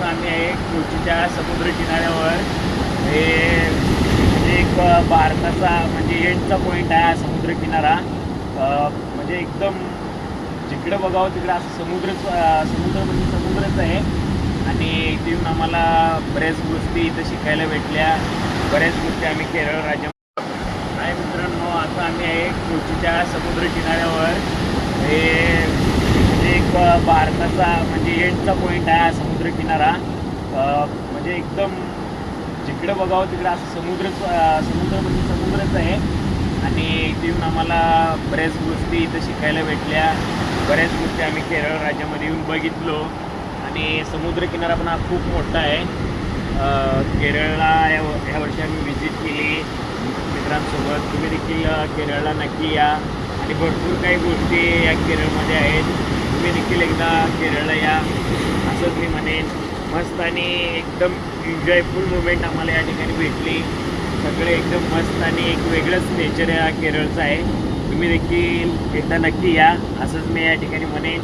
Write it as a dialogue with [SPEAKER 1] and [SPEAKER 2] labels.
[SPEAKER 1] आता आम्ही आहे कोचीच्या समुद्र किनाऱ्यावर. हे एक भारताचा म्हणजे एंडचा पॉईंट आहे हा समुद्र किनारा. म्हणजे एकदम जिकडे बघावं तिकडे असं समुद्र म्हणजे समुद्रच आहे. आणि इथे येऊन आम्हाला बऱ्याच गोष्टी इथं शिकायला भेटल्या. बऱ्याच गोष्टी आम्ही केरळ राज्यात आहे. मित्रांनो, आता आम्ही आहे कोचीच्या समुद्र किनाऱ्यावर. हे एक भारताचा म्हणजे एंडचा पॉईंट आहे हा समुद्र किनारा. म्हणजे एकदम जिकडे बघावं तिकडे असं समुद्र म्हणजे समुद्रच आहे. आणि इथे येऊन आम्हाला बऱ्याच गोष्टी इथं शिकायला भेटल्या. बऱ्याच गोष्टी आम्ही केरळ राज्यामध्ये येऊन बघितलो. आणि समुद्रकिनारा पण हा खूप मोठा आहे. केरळला ह्या वर्षी आम्ही व्हिजिट केली मित्रांसोबत. तुम्ही देखील केरळला नक्की या. आणि भरपूर काही गोष्टी या केरळमध्ये आहेत. तुम्ही देखील एकदा केरळला या असंच मी म्हणेन. मस्त आणि एकदम एन्जॉयफुल मुवमेंट आम्हाला या ठिकाणी भेटली. सगळे एकदम मस्त आणि एक वेगळंच नेचर या केरळचं आहे. तुम्ही देखील एकदा नक्की या असंच मी या ठिकाणी म्हणेन.